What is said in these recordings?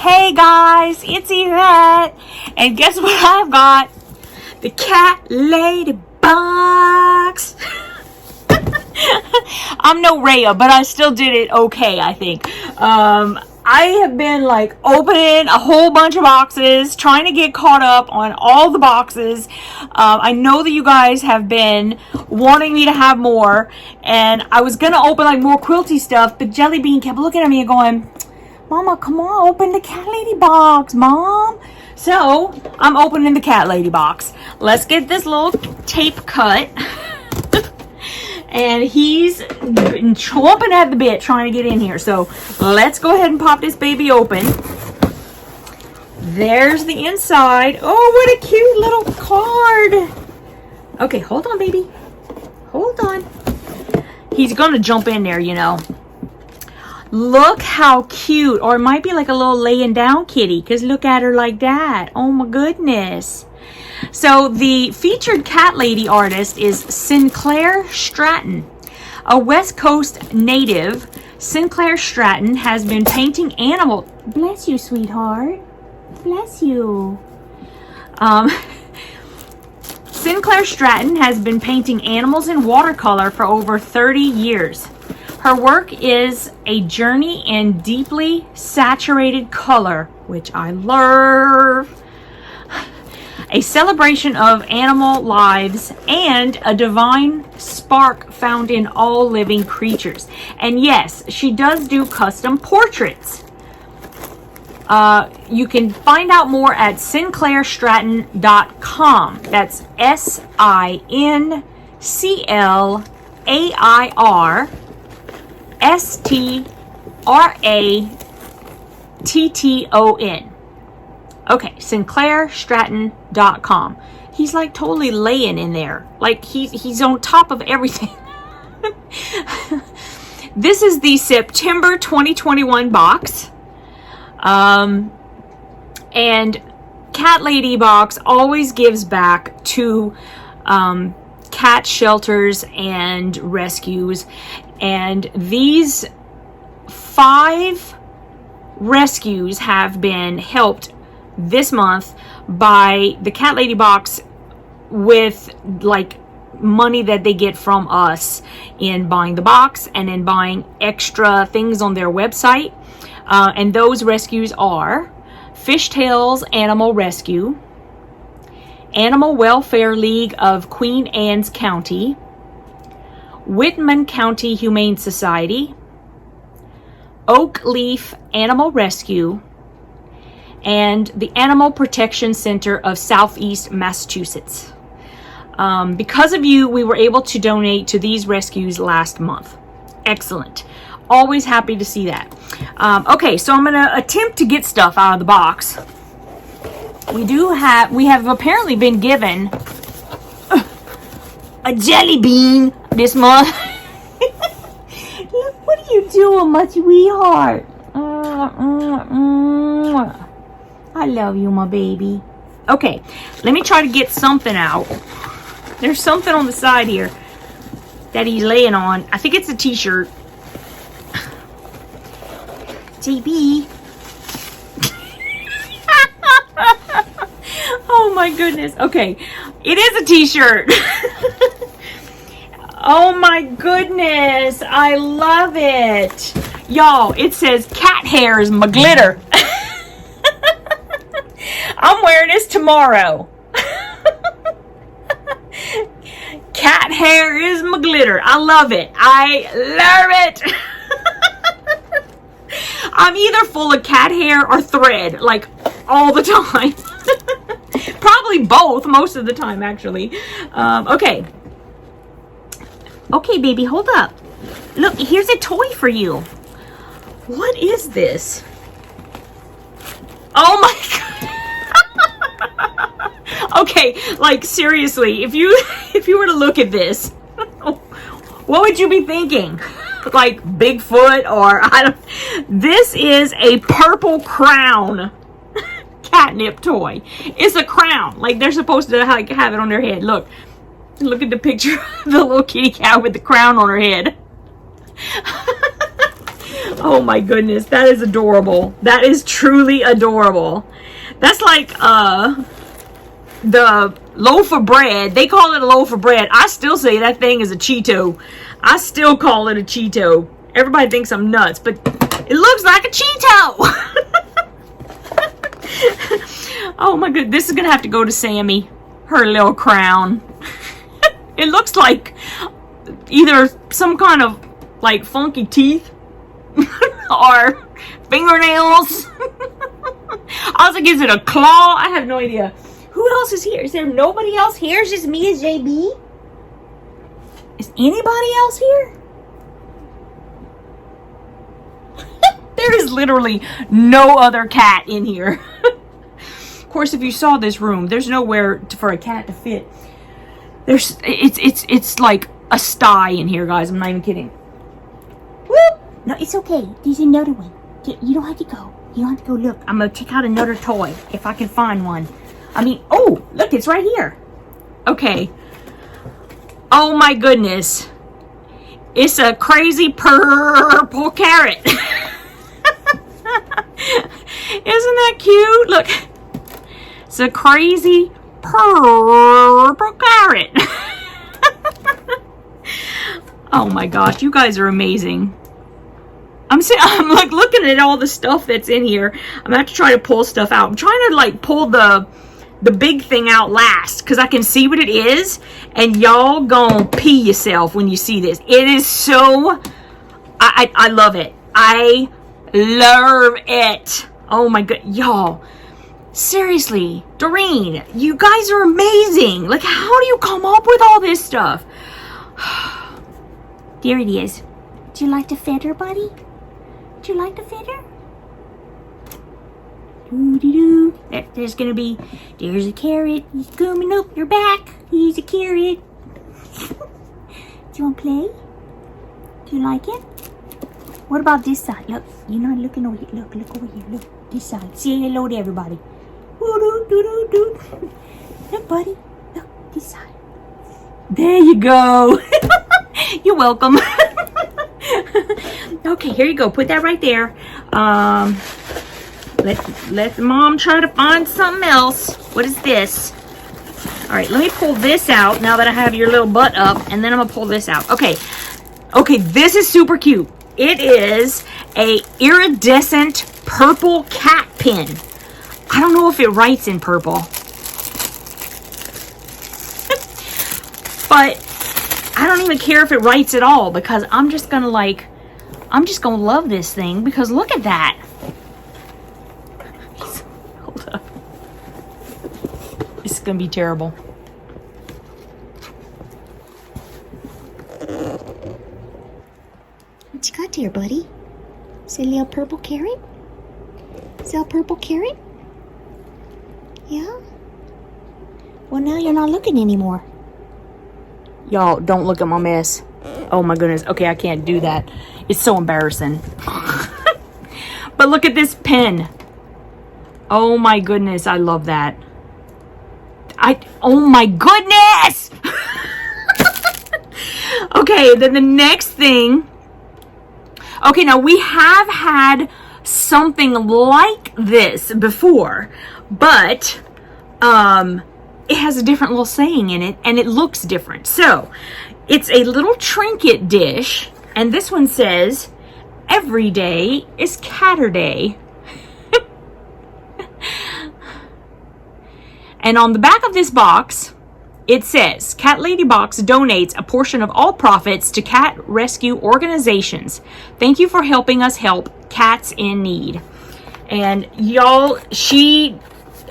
Hey guys, it's Yvette, and guess what I've got? The Cat Lady Box. I'm no Rhea, but I still did it okay, I think. I have been like opening a whole bunch of boxes, trying to get caught up on all the boxes. I know that you guys have been wanting me to have more, and I was gonna open like more quilty stuff, but Jellybean kept looking at me and going, Mama, come on, open the Cat Lady Box, Mom. So I'm opening the Cat Lady Box. Let's get this little tape cut. And he's chomping at the bit trying to get in here. So let's go ahead and pop this baby open. There's the inside. Oh, what a cute little card. Okay, hold on, baby. Hold on. He's gonna jump in there, you know. Look how cute. Or it might be like a little laying down kitty, because look at her like that. Oh my goodness. So the featured cat lady artist is Sinclair Stratton, a West Coast native. Sinclair Stratton has been painting animals. Bless you, sweetheart. Bless you. Sinclair Stratton has been painting animals in watercolor for over 30 years. Her work is a journey in deeply saturated color, which I love. A celebration of animal lives and a divine spark found in all living creatures. And yes, she does do custom portraits. You can find out more at sinclairstratton.com. That's SINCLAIRSTRATTON. Okay, sinclairstratton.com. He's like totally laying in there. Like he's on top of everything. This is the September 2021 box. And Cat Lady Box always gives back to cat shelters and rescues. And these 5 rescues have been helped this month by the Cat Lady Box with like money that they get from us in buying the box and in buying extra things on their website. And those rescues are Fishtails Animal Rescue, Animal Welfare League of Queen Anne's County, Whitman County Humane Society, Oak Leaf Animal Rescue, and the Animal Protection Center of Southeast Massachusetts. Because of you, we were able to donate to these rescues last month. Excellent. Always happy to see that. Okay, so I'm going to attempt to get stuff out of the box. We have apparently been given a Jellybean this month. Look, what are you doing, my sweetheart? I love you, my baby. Okay, let me try to get something out. There's something on the side here that he's laying on. I think it's a t-shirt. JB. Oh my goodness. Okay, it is a t-shirt. Oh my goodness. I love it. Y'all, it says cat hair is my glitter. I'm wearing this tomorrow. Cat hair is my glitter. I love it. I love it. I'm either full of cat hair or thread, like all the time. Probably both, most of the time, actually. Okay. Okay, baby, hold up. Look, here's a toy for you. What is this? Oh my God. Okay, like seriously, if you were to look at this, what would you be thinking? Like Bigfoot or I don't. This is a purple crown catnip toy. It's a crown. Like they're supposed to like have it on their head. Look at the picture of the little kitty cat with the crown on her head. Oh my goodness, that is adorable. That is truly adorable. That's like the loaf of bread. They call it a loaf of bread. I still say that thing is a Cheeto. I still call it a Cheeto. Everybody thinks I'm nuts, but it looks like a Cheeto. Oh my goodness, this is gonna have to go to Sami. Her little crown. It looks like either some kind of like funky teeth or fingernails. I was like, is it a claw? I have no idea. Who else is here? Is there nobody else here? It's just me and JB? Is anybody else here? There is literally no other cat in here. Of course, if you saw this room, there's nowhere for a cat to fit. It's like a sty in here, guys. I'm not even kidding. Woo! No, it's okay. There's another one. You don't have to go. You don't have to go look. I'm gonna check out another toy if I can find one. I mean, oh, look, it's right here. Okay. Oh my goodness. It's a crazy purple carrot. Isn't that cute? Look. It's a crazy purple carrot. Oh my gosh, you guys are amazing. I'm like looking at all the stuff that's in here. I'm gonna have to try to pull stuff out. I'm trying to like pull the big thing out last because I can see what it is, and y'all gonna pee yourself when you see this. It is so I love it. I love it. Oh my god, y'all. Seriously, Doreen, you guys are amazing. Like, how do you come up with all this stuff? There it is. Do you like the feather, buddy? Do you like the feather? Doo-doo-doo. There's gonna be, there's a carrot. He's coming up your back. He's a carrot. Do you want to play? Do you like it? What about this side? Look, you're not looking over here. Look over here. Look, this side. Say hello to everybody. Doo-doo-doo-doo-doo. Look, buddy. Look, this side. There you go. You're welcome. Okay, here you go. Put that right there. Let Mom try to find something else. What is this? All right, let me pull this out now that I have your little butt up, and then I'm gonna pull this out. Okay, this is super cute. It is a iridescent purple cat pin. I don't know if it writes in purple, but I don't even care if it writes at all because I'm just gonna love this thing because look at that. Hold up. This is gonna be terrible. What you got there, buddy? Is it a little purple carrot? Is that a purple carrot? Yeah? Well, now you're not looking anymore. Y'all, don't look at my mess. Oh my goodness. Okay, I can't do that. It's so embarrassing. But look at this pen. Oh my goodness, I love that. Oh my goodness! Okay, then the next thing. Okay, now we have had something like this before, but it has a different little saying in it, and it looks different. So, it's a little trinket dish, and this one says, "Every day is Catterday." And on the back of this box, it says, CatLadyBox donates a portion of all profits to cat rescue organizations. Thank you for helping us help cats in need. And y'all,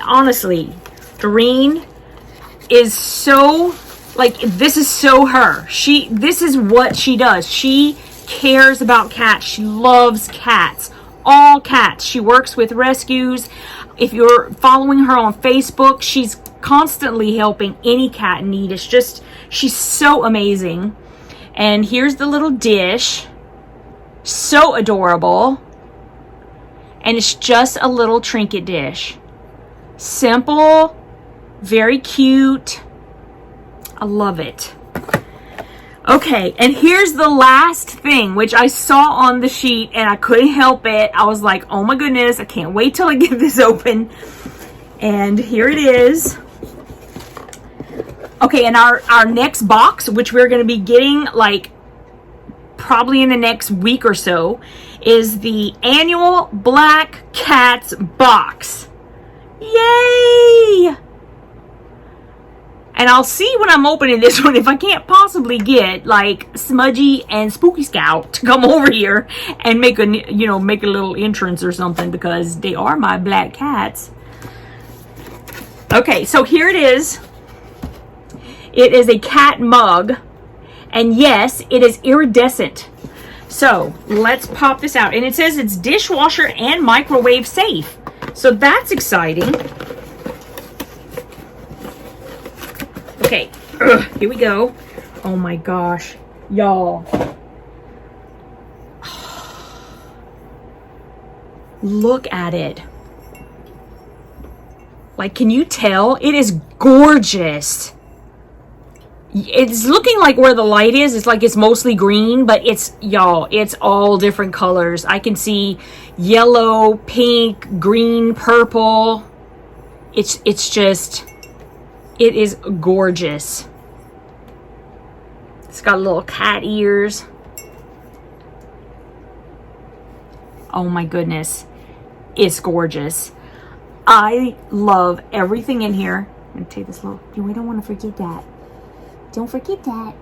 honestly, Doreen is so, like, this is so her. This is what she does. She cares about cats. She loves cats. All cats. She works with rescues. If you're following her on Facebook, she's constantly helping any cat in need. It's just, she's so amazing. And here's the little dish. So adorable. And it's just a little trinket dish. Simple, very cute. I love it. Okay, and here's the last thing, which I saw on the sheet and I couldn't help it. I was like, oh my goodness, I can't wait till I get this open. And here it is. Okay, and our next box, which we're going to be getting like probably in the next week or so, is the annual Black Cats box. Yay! And I'll see when I'm opening this one if I can't possibly get like Smudgy and Spooky Scout to come over here and make a, you know, make a little entrance or something, because they are my black cats. Okay, so here it is. It is a cat mug, and yes, it is iridescent. So let's pop this out, and it says it's dishwasher and microwave safe. So that's exciting. Okay, here we go. Oh my gosh, y'all. Look at it. Like, can you tell? It is gorgeous. It's looking like where the light is, it's like it's mostly green, but it's, y'all, it's all different colors. I can see yellow, pink, green, purple. It's just, it is gorgeous. It's got little cat ears. Oh my goodness. It's gorgeous. I love everything in here. I'm going to take this little, we don't want to forget that. Don't forget that.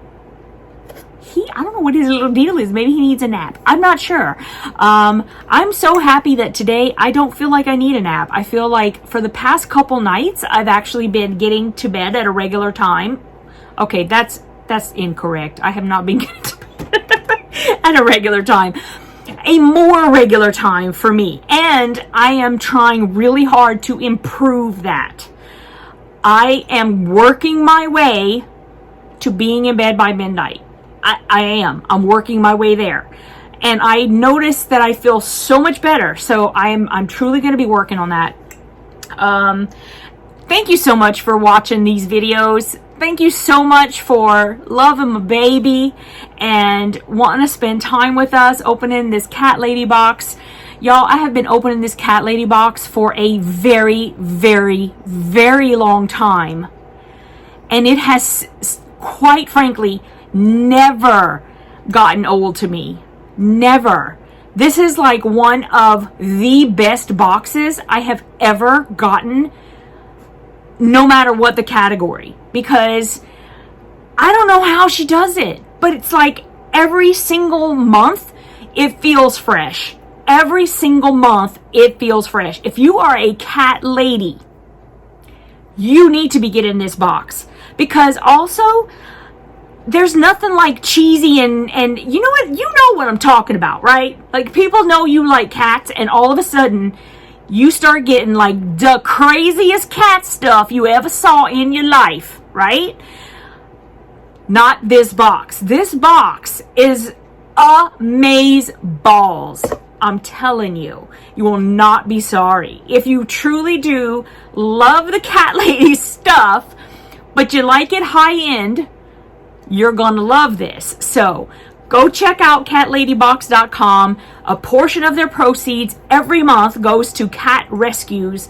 I don't know what his little deal is. Maybe he needs a nap. I'm not sure. I'm so happy that today I don't feel like I need a nap. I feel like for the past couple nights, I've actually been getting to bed at a regular time. Okay, that's incorrect. I have not been getting to bed at a regular time. A more regular time for me. And I am trying really hard to improve that. I am working my way to being in bed by midnight. I am. I'm working my way there. And I noticed that I feel so much better. So I'm truly going to be working on that. Thank you so much for watching these videos. Thank you so much for loving my baby and wanting to spend time with us, opening this Cat Lady box. Y'all, I have been opening this Cat Lady box for a very, very, very long time. And it has, quite frankly, never gotten old to me. Never. This is like one of the best boxes I have ever gotten, no matter what the category. Because I don't know how she does it, but it's like every single month it feels fresh. Every single month it feels fresh. If you are a cat lady, you need to be getting this box. Because also, there's nothing like cheesy and you know what? You know what I'm talking about, right? Like, people know you like cats, and all of a sudden you start getting like the craziest cat stuff you ever saw in your life, right? Not this box. This box is amaze balls. I'm telling you, you will not be sorry. If you truly do love the cat lady stuff, but you like it high end, you're gonna love this. So go check out CatLadyBox.com. A portion of their proceeds every month goes to cat rescues,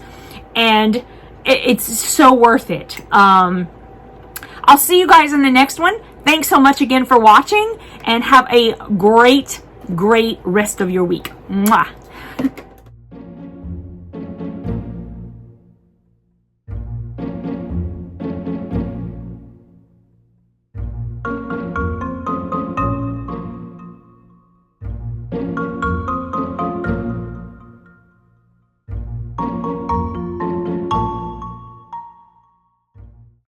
and it's so worth it. I'll see you guys in the next one. Thanks so much again for watching, and have a great rest of your week. Mwah.